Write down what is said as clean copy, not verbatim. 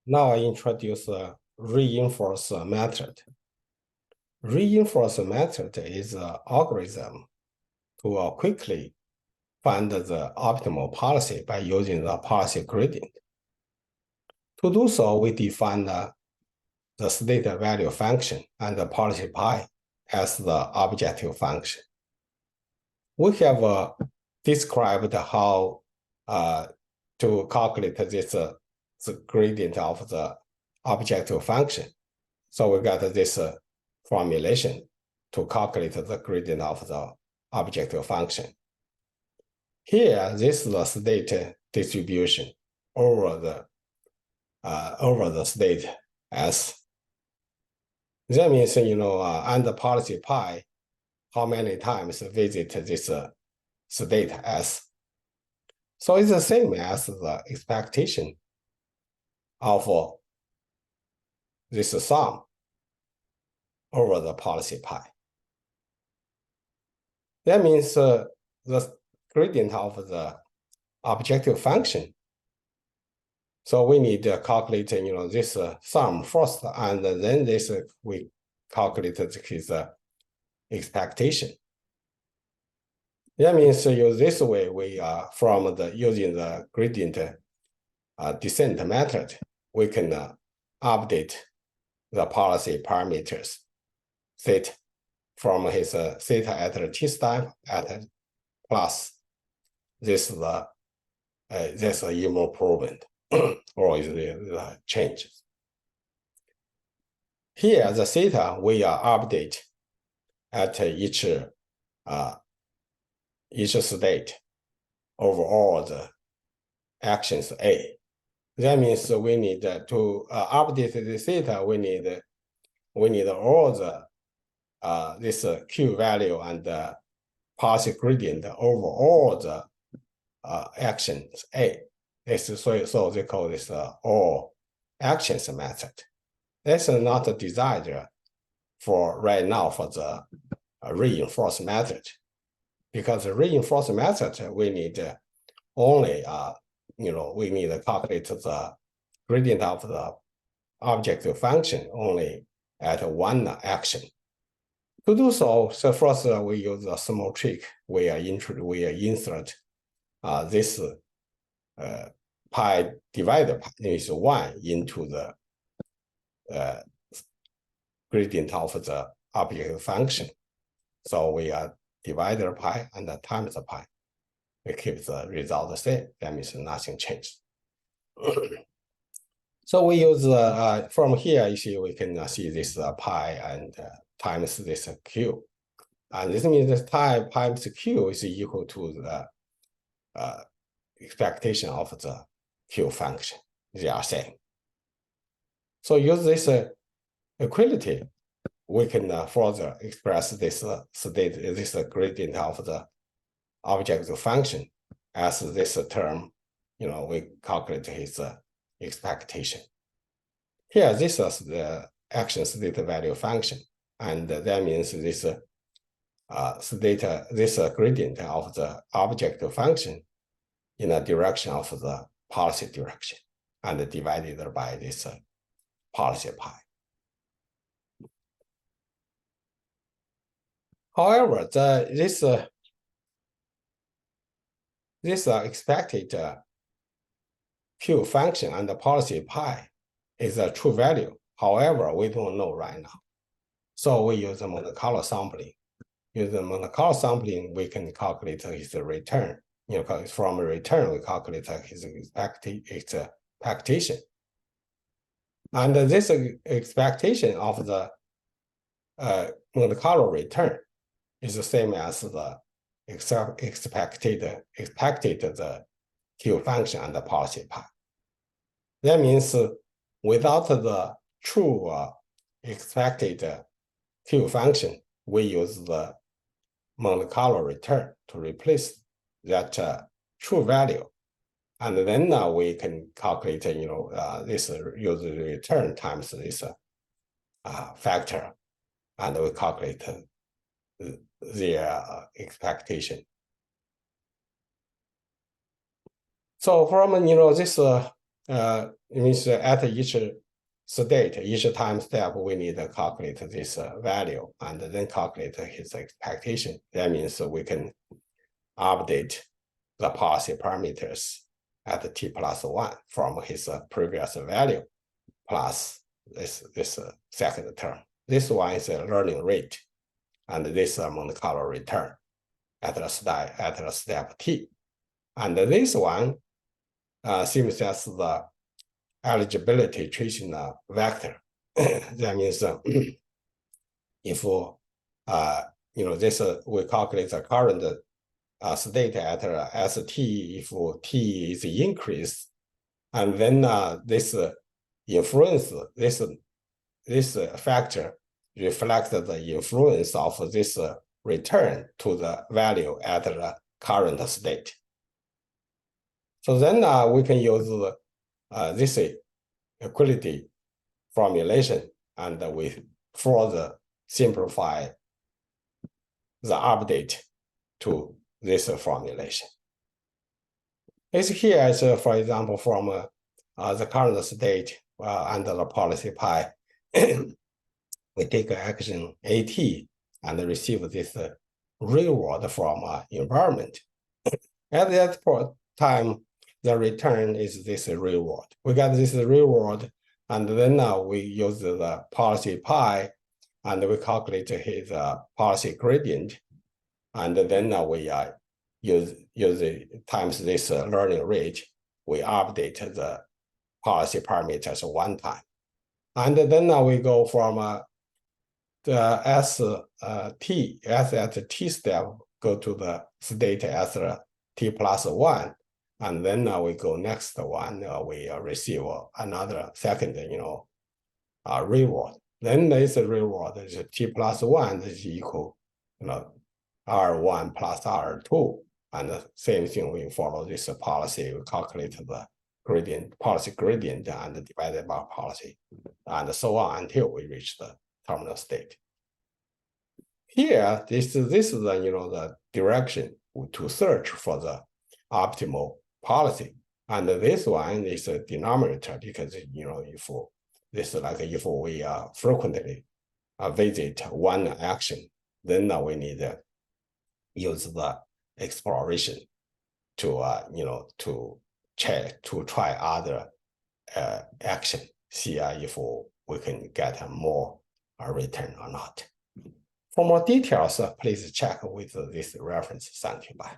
Now I introduce a reinforcement method. Reinforcement method is an algorithm to quickly find the optimal policy by using the policy gradient. To do so, we define the state value function and the policy pi as the objective function. We have described how to calculate this the gradient of the objective function. So we got this formulation to calculate the gradient of the objective function. Here, this is the state distribution over the state S. That means, under policy pi, how many times visit this state S. So it's the same as the expectation of this sum over the policy pi. That means the gradient of the objective function. So we need to calculate, this sum first, and then this we calculate his expectation. That means this way we from using the gradient descent method, we can update the policy parameters theta from his theta at the t step at plus this improvement or is the change. Here the theta we update at each state over all the actions A. That means we need to update the theta. We need all the this Q value and the policy gradient over all the actions A. So they call this all actions method. That's not desired for right now for the reinforcement method, because the reinforcement method we need only we need to calculate the gradient of the objective function only at one action. To do so, first we use a small trick. We insert this pi divided is 1 into the gradient of the objective function. So we divide the pi and times the pi. We keep the result the same. That means nothing changed. So we use from here, you see, we can see this pi and times this q. And this means this pi times q is equal to the expectation of the q function. They are same. So use this equality, we can further express this this gradient of the objective function as this term, we calculate his expectation. Here, this is the action state value function, and that means this this gradient of the objective function in the direction of the policy direction, and divided by this policy pi. However, this expected Q function and the policy pi is a true value. However, we don't know right now. So we use the Monte Carlo sampling. Using Monte Carlo sampling, we can calculate his return. From a return, we calculate his expectation. And this expectation of the Monte Carlo return is the same as the expected the Q function and the policy pi. That means without the true expected Q function, we use the Monte Carlo return to replace that true value. And then we can calculate, this use the return times this factor, and we calculate their expectation. So from this it means at each state, each time step, we need to calculate this value and then calculate his expectation. That means we can update the policy parameters at t+1 from his previous value plus this second term. This one is a learning rate, and this Monte Carlo return at the step t. And this one seems as the eligibility tracing vector. That means if this we calculate the current state at st if t is increased, and then this influence this factor reflects the influence of this return to the value at the current state. So then we can use this equality formulation, and we further simplify the update to this formulation. It's here is, for example, from the current state under the policy pi, we take action AT and receive this reward from environment. At that time, the return is this reward. We got this reward, and then we use the policy pi, and we calculate his policy gradient, and then we use it times this learning rate. We update the policy parameters one time, and then we go from the S at t step, go to the state as t+1, and then we go next one, we receive another second reward. Then this reward is t+1 is equal R1 plus R2, and the same thing, we follow this policy, we calculate the gradient, policy gradient, and divided by policy, and so on until we reach the terminal state. Here, this is the direction to search for the optimal policy, and this one is a denominator, because if this is like if we frequently visit one action, then we need to use the exploration to to try other action, see if we can get more return or not. For more details, please check with this reference. Thank you. Bye.